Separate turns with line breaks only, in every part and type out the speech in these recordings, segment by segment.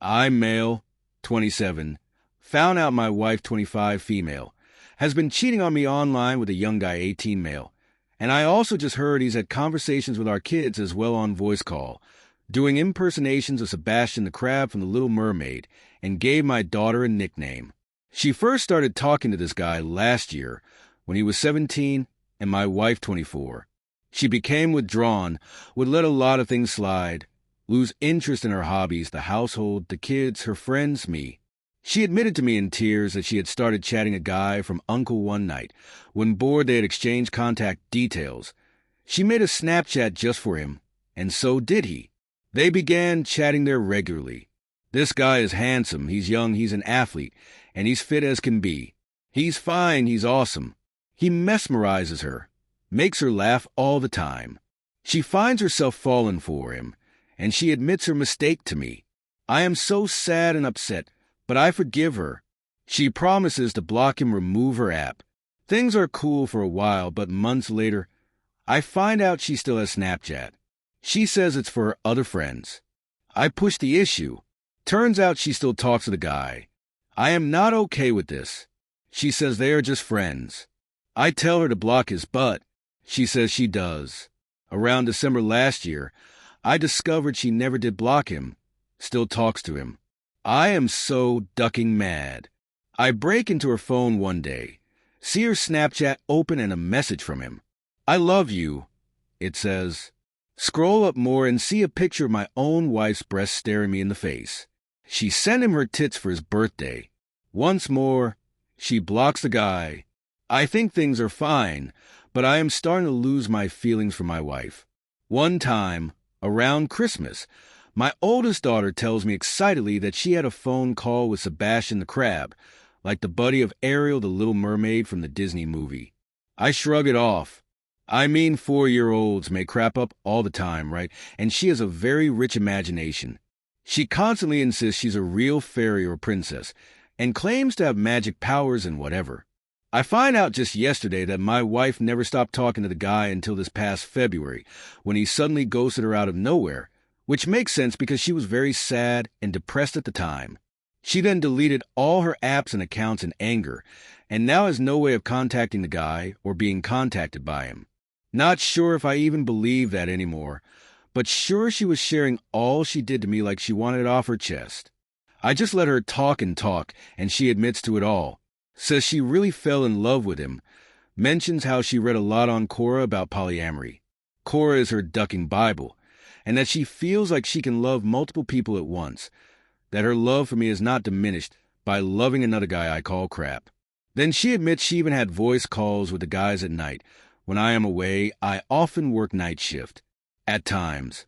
I'm male, 27. Found out my wife, 25, female, has been cheating on me online with a young guy, 18, male. And I also just heard he's had conversations with our kids as well on voice call, doing impersonations of Sebastian the Crab from The Little Mermaid, and gave my daughter a nickname. She first started talking to this guy last year when he was 17 and my wife 24. She became withdrawn, would let a lot of things slide, lose interest in her hobbies, the household, the kids, her friends, me. She admitted to me in tears that she had started chatting a guy from Uncle one night. When bored, they had exchanged contact details. She made a Snapchat just for him, and so did he. They began chatting there regularly. This guy is handsome, he's young, he's an athlete, and he's fit as can be. He's fine, he's awesome. He mesmerizes her, makes her laugh all the time. She finds herself falling for him, and she admits her mistake to me. I am so sad and upset, but I forgive her. She promises to block him, remove her app. Things are cool for a while, but months later, I find out she still has Snapchat. She says it's for her other friends. I push the issue. Turns out she still talks to the guy. I am not okay with this. She says they are just friends. I tell her to block his butt. She says she does. Around December last year, I discovered she never did block him, still talks to him. I am so ducking mad. I break into her phone one day, see her Snapchat open and a message from him. I love you, it says. Scroll up more and see a picture of my own wife's breast staring me in the face. She sent him her tits for his birthday. Once more, she blocks the guy. I think things are fine, but I am starting to lose my feelings for my wife. One time, around Christmas, my oldest daughter tells me excitedly that she had a phone call with Sebastian the Crab, like the buddy of Ariel the Little Mermaid from the Disney movie. I shrug it off. I mean, 4-year-olds may crap up all the time, right? And she has a very rich imagination. She constantly insists she's a real fairy or princess, and claims to have magic powers and whatever. I find out just yesterday that my wife never stopped talking to the guy until this past February, when he suddenly ghosted her out of nowhere, which makes sense because she was very sad and depressed at the time. She then deleted all her apps and accounts in anger, and now has no way of contacting the guy or being contacted by him. Not sure if I even believe that anymore, but sure she was sharing all she did to me like she wanted it off her chest. I just let her talk, and she admits to it all. Says she really fell in love with him. Mentions how she read a lot on Quora about polyamory. Quora is her ducking Bible, and that she feels like she can love multiple people at once. That her love for me is not diminished by loving another guy I call crap. Then she admits she even had voice calls with the guys at night. When I am away, I often work night shift. At times.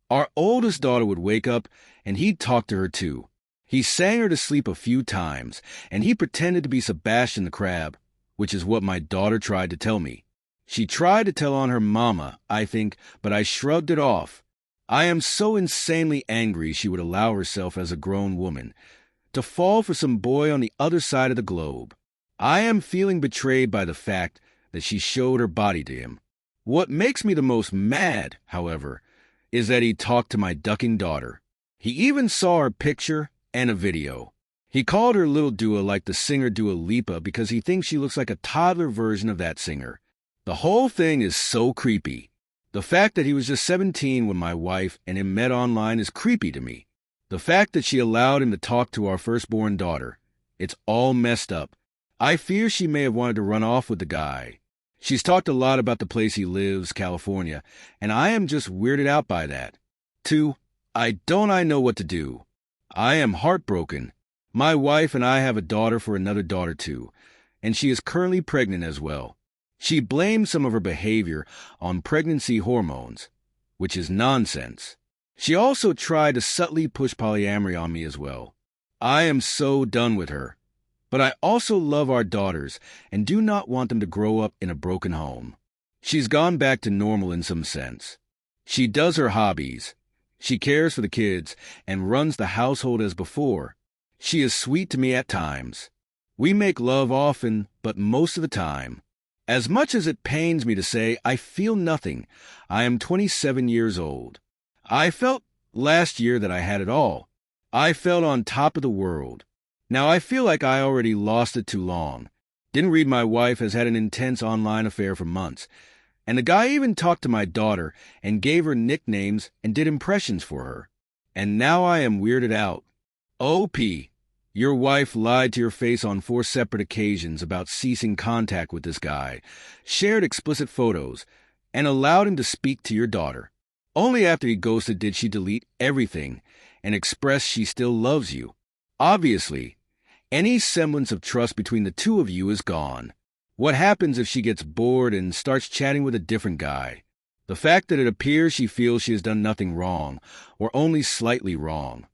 Our oldest daughter would wake up, and he'd talk to her too. He sang her to sleep a few times, and he pretended to be Sebastian the Crab, which is what my daughter tried to tell me. She tried to tell on her mama, I think, but I shrugged it off. I am so insanely angry she would allow herself as a grown woman to fall for some boy on the other side of the globe. I am feeling betrayed by the fact that she showed her body to him. What makes me the most mad, however, is that he talked to my ducking daughter. He even saw her picture and a video. He called her Little Dua like the singer Dua Lipa because he thinks she looks like a toddler version of that singer. The whole thing is so creepy. The fact that he was just 17 when my wife and him met online is creepy to me. The fact that she allowed him to talk to our firstborn daughter, it's all messed up. I fear she may have wanted to run off with the guy. She's talked a lot about the place he lives, California, and I am just weirded out by that. 2, I know what to do. I am heartbroken. My wife and I have a daughter for another daughter too, and she is currently pregnant as well. She blames some of her behavior on pregnancy hormones, which is nonsense. She also tried to subtly push polyamory on me as well. I am so done with her. But I also love our daughters and do not want them to grow up in a broken home. She's gone back to normal in some sense. She does her hobbies. She cares for the kids and runs the household as before. She is sweet to me at times. We make love often, but most of the time. As much as it pains me to say, I feel nothing. I am 27 years old. I felt last year that I had it all. I felt on top of the world. Now I feel like I already lost it too long. Didn't read my wife has had an intense online affair for months. And the guy even talked to my daughter and gave her nicknames and did impressions for her. And now I am weirded out. OP, your wife lied to your face on 4 separate occasions about ceasing contact with this guy, shared explicit photos, and allowed him to speak to your daughter. Only after he ghosted did she delete everything and express she still loves you. Obviously, any semblance of trust between the two of you is gone. What happens if she gets bored and starts chatting with a different guy? The fact that it appears she feels she has done nothing wrong, or only slightly wrong,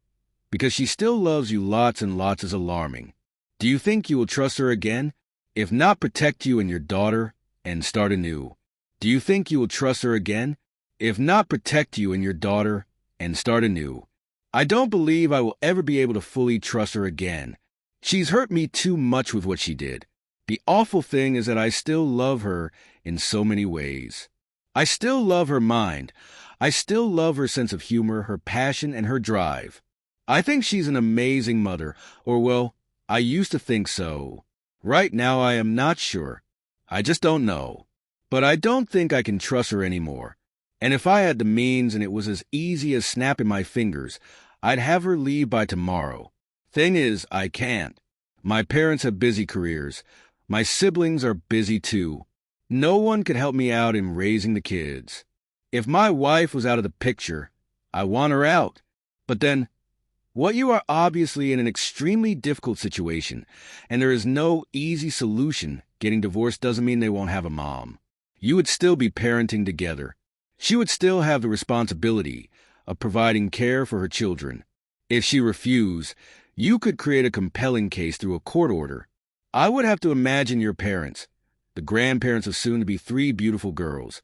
because she still loves you lots and lots is alarming. Do you think you will trust her again? If not, protect you and your daughter and start anew. Do you think you will trust her again? If not, protect you and your daughter and start anew. I don't believe I will ever be able to fully trust her again. She's hurt me too much with what she did. The awful thing is that I still love her in so many ways. I still love her mind. I still love her sense of humor, her passion, and her drive. I think she's an amazing mother, or well, I used to think so. Right now I am not sure. I just don't know. But I don't think I can trust her anymore. And if I had the means and it was as easy as snapping my fingers, I'd have her leave by tomorrow. Thing is, I can't. My parents have busy careers. My siblings are busy too. No one could help me out in raising the kids. If my wife was out of the picture, I want her out. But then, what you are obviously in an extremely difficult situation, and there is no easy solution. Getting divorced doesn't mean they won't have a mom. You would still be parenting together. She would still have the responsibility of providing care for her children. If she refused, you could create a compelling case through a court order. I would have to imagine your parents, the grandparents of soon-to-be 3 beautiful girls,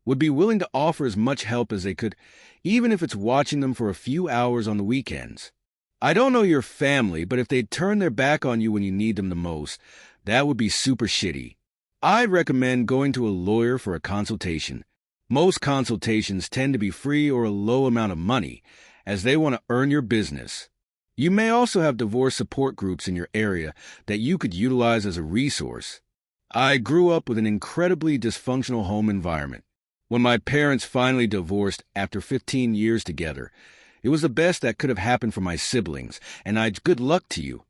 would be willing to offer as much help as they could, even if it's watching them for a few hours on the weekends. I don't know your family, but if they'd turn their back on you when you need them the most, that would be super shitty. I'd recommend going to a lawyer for a consultation. Most consultations tend to be free or a low amount of money, as they want to earn your business. You may also have divorce support groups in your area that you could utilize as a resource. I grew up with an incredibly dysfunctional home environment. When my parents finally divorced after 15 years together, it was the best that could have happened for my siblings, and good luck to you.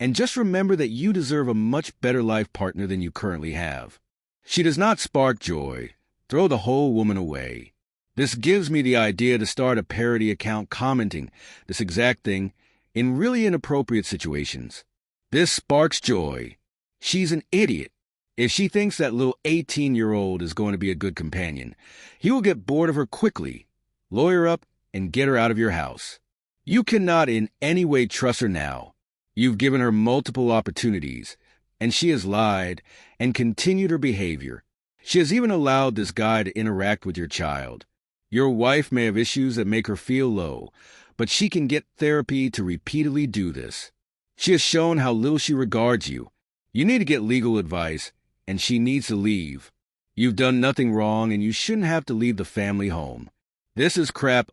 And just remember that you deserve a much better life partner than you currently have. She does not spark joy. Throw the whole woman away. This gives me the idea to start a parody account commenting this exact thing in really inappropriate situations. This sparks joy. She's an idiot. If she thinks that little 18-year-old is going to be a good companion, he will get bored of her quickly, lawyer up, and get her out of your house. You cannot in any way trust her now. You've given her multiple opportunities, and she has lied and continued her behavior. She has even allowed this guy to interact with your child. Your wife may have issues that make her feel low, but she can get therapy to repeatedly do this. She has shown how little she regards you. You need to get legal advice, and she needs to leave. You've done nothing wrong, and you shouldn't have to leave the family home. This is crap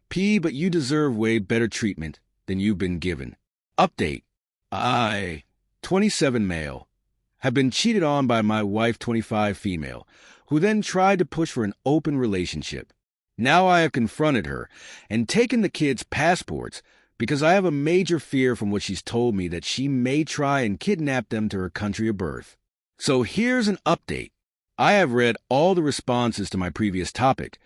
P, but you deserve way better treatment than you've been given. Update. I, 27 male, have been cheated on by my wife, 25 female, who then tried to push for an open relationship. Now I have confronted her and taken the kids' passports because I have a major fear from what she's told me that she may try and kidnap them to her country of birth. So here's an update. I have read all the responses to my previous topic,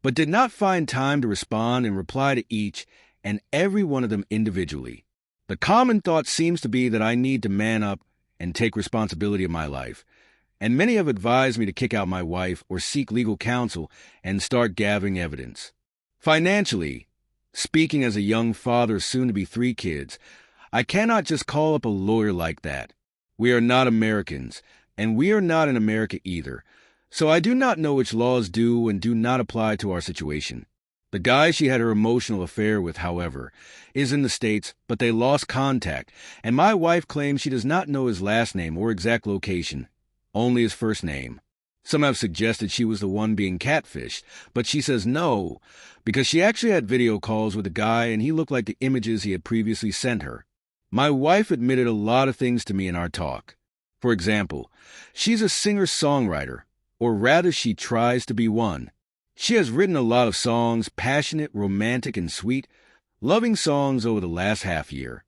but did not find time to respond and reply to each and every one of them individually. The common thought seems to be that I need to man up and take responsibility of my life, and many have advised me to kick out my wife or seek legal counsel and start gathering evidence. Financially, speaking as a young father of soon-to-be 3 kids, I cannot just call up a lawyer like that. We are not Americans, and we are not in America either, so I do not know which laws do and do not apply to our situation. The guy she had her emotional affair with, however, is in the States, but they lost contact, and my wife claims she does not know his last name or exact location, only his first name. Some have suggested she was the one being catfished, but she says no, because she actually had video calls with a guy and he looked like the images he had previously sent her. My wife admitted a lot of things to me in our talk. For example, she's a singer-songwriter, or rather she tries to be one. She has written a lot of songs, passionate, romantic, and sweet, loving songs over the last half year.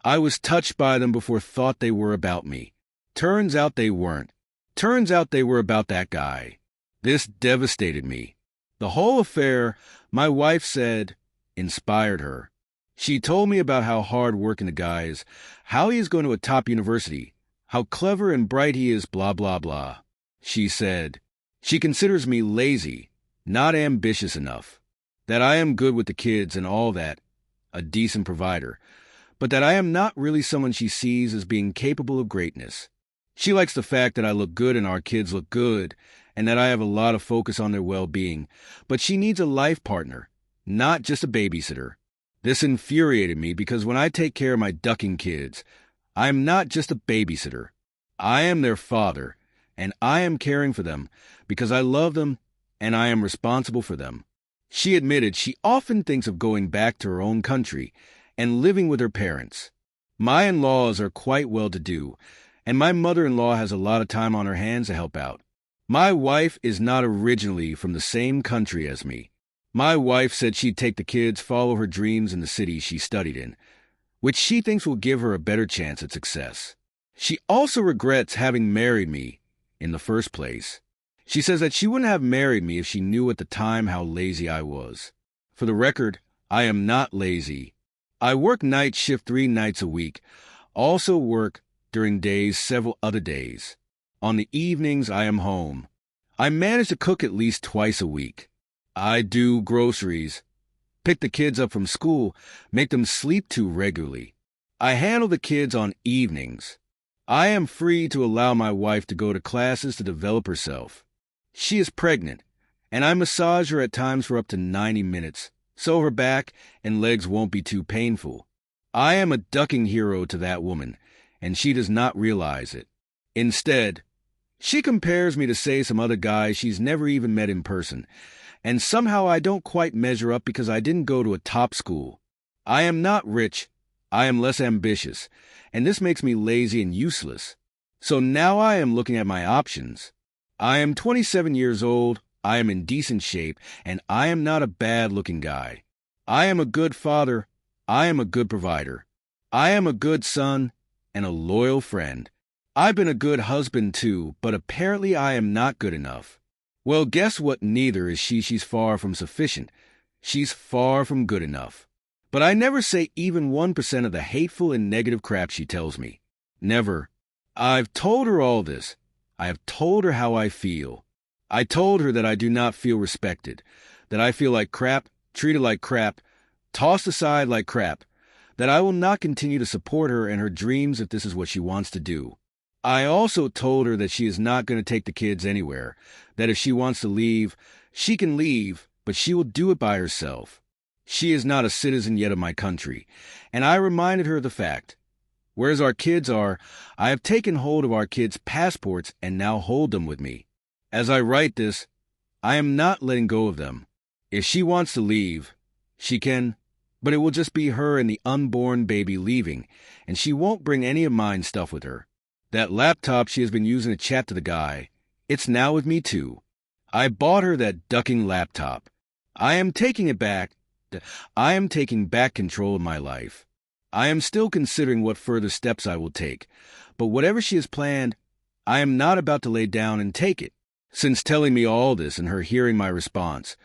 I was touched by them before thought they were about me. Turns out they weren't. Turns out they were about that guy. This devastated me. The whole affair, my wife said, inspired her. She told me about how hard-working the guy is, how he is going to a top university, how clever and bright he is, blah, blah, blah. She said, she considers me lazy, not ambitious enough, that I am good with the kids and all that, a decent provider, but that I am not really someone she sees as being capable of greatness. She likes the fact that I look good and our kids look good, and that I have a lot of focus on their well-being, but she needs a life partner, not just a babysitter. This infuriated me because when I take care of my ducking kids, I am not just a babysitter. I am their father, and I am caring for them because I love them and I am responsible for them. She admitted she often thinks of going back to her own country and living with her parents. My in-laws are quite well-to-do, and my mother-in-law has a lot of time on her hands to help out. My wife is not originally from the same country as me. My wife said she'd take the kids, follow her dreams in the city she studied in, which she thinks will give her a better chance at success. She also regrets having married me in the first place. She says that she wouldn't have married me if she knew at the time how lazy I was. For the record, I am not lazy. I work night shift 3 nights a week, also work during days several other days. On the evenings, I am home. I manage to cook at least twice a week. I do groceries, pick the kids up from school, make them sleep too regularly. I handle the kids on evenings. I am free to allow my wife to go to classes to develop herself. She is pregnant, and I massage her at times for up to 90 minutes, so her back and legs won't be too painful. I am a ducking hero to that woman, and she does not realize it. Instead, she compares me to, say, some other guy she's never even met in person, and somehow I don't quite measure up because I didn't go to a top school. I am not rich, I am less ambitious, and this makes me lazy and useless. So now I am looking at my options. I am 27 years old, I am in decent shape, and I am not a bad-looking guy. I am a good father, I am a good provider. I am a good son and a loyal friend. I've been a good husband too, but apparently I am not good enough. Well, guess what? Neither is she. She's far from sufficient. She's far from good enough. But I never say even 1% of the hateful and negative crap she tells me. Never. I've told her all this. I have told her how I feel. I told her that I do not feel respected, that I feel like crap, treated like crap, tossed aside like crap, that I will not continue to support her and her dreams if this is what she wants to do. I also told her that she is not going to take the kids anywhere, that if she wants to leave, she can leave, but she will do it by herself. She is not a citizen yet of my country, and I reminded her of the fact. Whereas our kids are, I have taken hold of our kids' passports and now hold them with me. As I write this, I am not letting go of them. If she wants to leave, she can, but it will just be her and the unborn baby leaving, and she won't bring any of mine stuff with her. That laptop she has been using to chat to the guy, it's now with me too. I bought her that ducking laptop. I am taking it back. I am taking back control of my life. I am still considering what further steps I will take, but whatever she has planned, I am not about to lay down and take it. Since telling me all this and her hearing my response,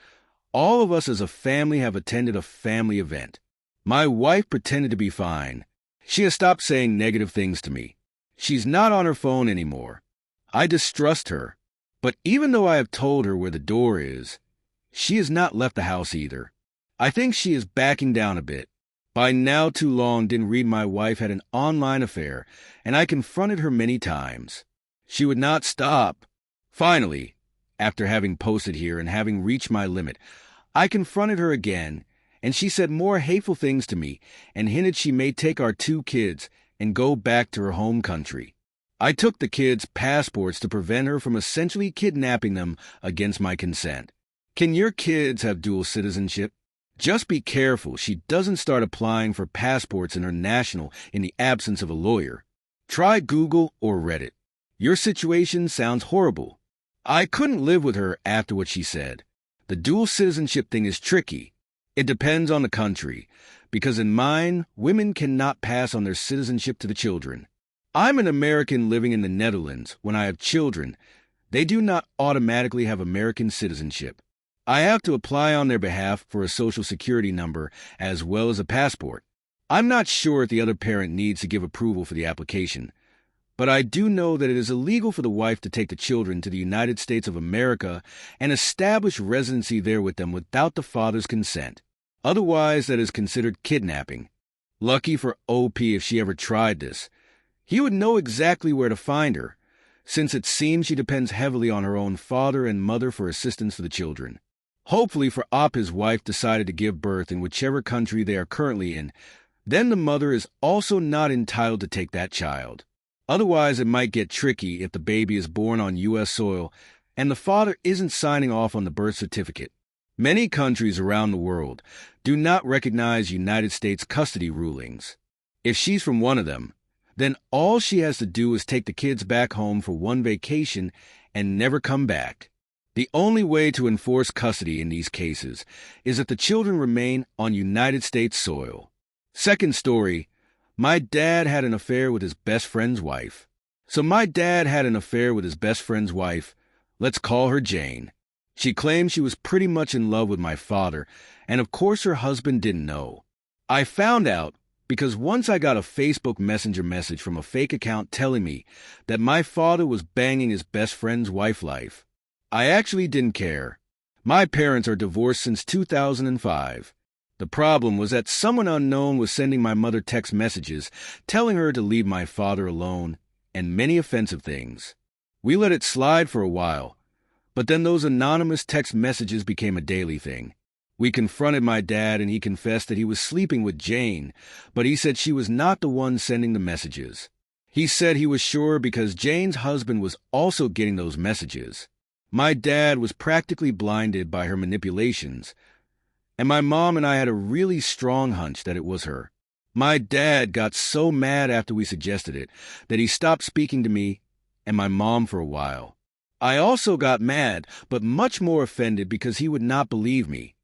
all of us as a family have attended a family event. My wife pretended to be fine. She has stopped saying negative things to me. She's not on her phone anymore. I distrust her. But even though I have told her where the door is, she has not left the house either. I think she is backing down a bit. By now too long didn't read my wife had an online affair, and I confronted her many times. She would not stop. Finally, after having posted here and having reached my limit, I confronted her again, and she said more hateful things to me and hinted she may take our 2 kids and go back to her home country. I took the kids' passports to prevent her from essentially kidnapping them against my consent. Can your kids have dual citizenship? Just be careful she doesn't start applying for passports international in the absence of a lawyer. Try Google or Reddit. Your situation sounds horrible. I couldn't live with her after what she said. The dual citizenship thing is tricky. It depends on the country, because in mine, women cannot pass on their citizenship to the children. I'm an American living in the Netherlands. When I have children, they do not automatically have American citizenship. I have to apply on their behalf for a social security number as well as a passport. I'm not sure if the other parent needs to give approval for the application, but I do know that it is illegal for the wife to take the children to the United States of America and establish residency there with them without the father's consent. Otherwise, that is considered kidnapping. Lucky for OP if she ever tried this. He would know exactly where to find her, since it seems she depends heavily on her own father and mother for assistance for the children. Hopefully for Op, his wife decided to give birth in whichever country they are currently in. Then the mother is also not entitled to take that child. Otherwise, it might get tricky if the baby is born on U.S. soil and the father isn't signing off on the birth certificate. Many countries around the world do not recognize United States custody rulings. If she's from one of them, then all she has to do is take the kids back home for one vacation and never come back. The only way to enforce custody in these cases is if the children remain on United States soil. Second story, my dad had an affair with his best friend's wife. So my dad had an affair with his best friend's wife. Let's call her Jane. She claimed she was pretty much in love with my father, and of course her husband didn't know. I found out because once I got a Facebook Messenger message from a fake account telling me that my father was banging his best friend's wife life. I actually didn't care. My parents are divorced since 2005. The problem was that someone unknown was sending my mother text messages telling her to leave my father alone and many offensive things. We let it slide for a while, but then those anonymous text messages became a daily thing. We confronted my dad and he confessed that he was sleeping with Jane, but he said she was not the one sending the messages. He said he was sure because Jane's husband was also getting those messages. My dad was practically blinded by her manipulations, and my mom and I had a really strong hunch that it was her. My dad got so mad after we suggested it that he stopped speaking to me and my mom for a while. I also got mad, but much more offended because he would not believe me.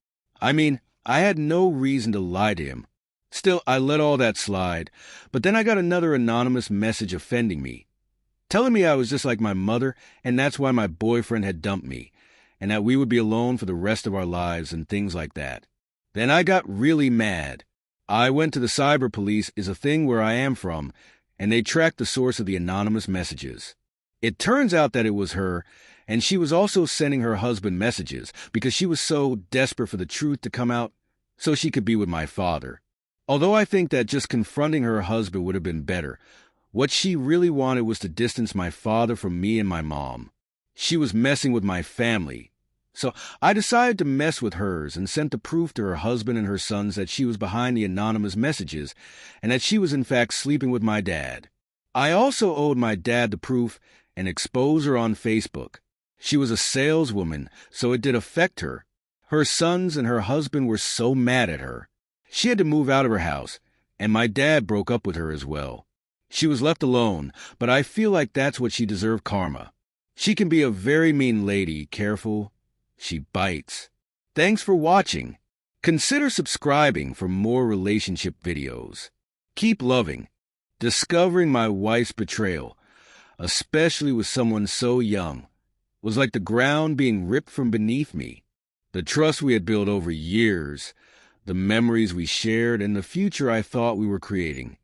I mean, I had no reason to lie to him. Still, I let all that slide, but then I got another anonymous message offending me, telling me I was just like my mother and that's why my boyfriend had dumped me, and that we would be alone for the rest of our lives and things like that. Then I got really mad. I went to the cyber police, is a thing where I am from, and they tracked the source of the anonymous messages. It turns out that it was her, and she was also sending her husband messages because she was so desperate for the truth to come out so she could be with my father. Although I think that just confronting her husband would have been better, what she really wanted was to distance my father from me and my mom. She was messing with my family. So I decided to mess with hers and sent the proof to her husband and her sons that she was behind the anonymous messages and that she was in fact sleeping with my dad. I also owed my dad the proof and expose her on Facebook. She was a saleswoman, so it did affect her. Her sons and her husband were so mad at her. She had to move out of her house, and my dad broke up with her as well. She was left alone, but I feel like that's what she deserved karma. She can be a very mean lady, careful. She bites. Thanks for watching. Consider subscribing for more relationship videos. Keep loving. Discovering my wife's betrayal, especially with someone so young, was like the ground being ripped from beneath me. The trust we had built over years, the memories we shared, and the future I thought we were creating.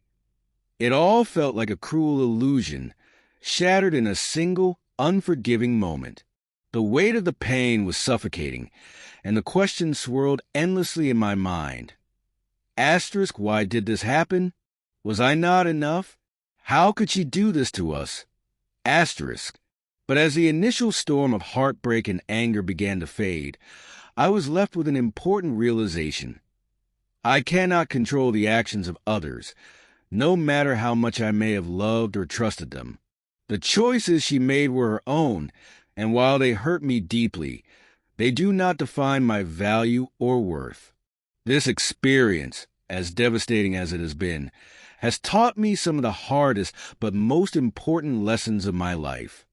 It all felt like a cruel illusion, shattered in a single, unforgiving moment. The weight of the pain was suffocating, and the questions swirled endlessly in my mind. Asterisk, why did this happen? Was I not enough? How could she do this to us? Asterisk. But as the initial storm of heartbreak and anger began to fade, I was left with an important realization. I cannot control the actions of others, no matter how much I may have loved or trusted them. The choices she made were her own, and while they hurt me deeply, they do not define my value or worth. This experience, as devastating as it has been, has taught me some of the hardest but most important lessons of my life.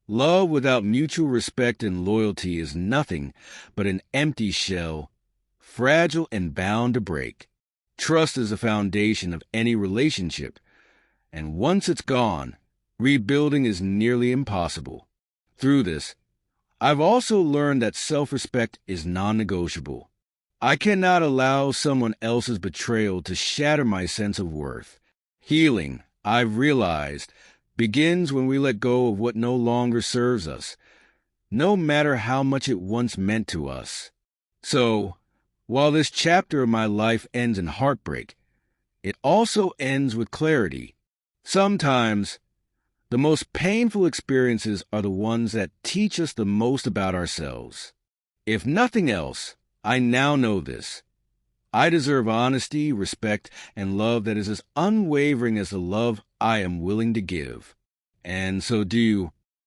Love without mutual respect and loyalty is nothing but an empty shell, fragile and bound to break. Trust is the foundation of any relationship, and once it's gone, rebuilding is nearly impossible. Through this, I've also learned that self-respect is non-negotiable. I cannot allow someone else's betrayal to shatter my sense of worth. Healing, I've realized, begins when we let go of what no longer serves us, no matter how much it once meant to us. So, while this chapter of my life ends in heartbreak, it also ends with clarity. Sometimes, the most painful experiences are the ones that teach us the most about ourselves. If nothing else, I now know this. I deserve honesty, respect, and love that is as unwavering as the love I am willing to give. And so do you.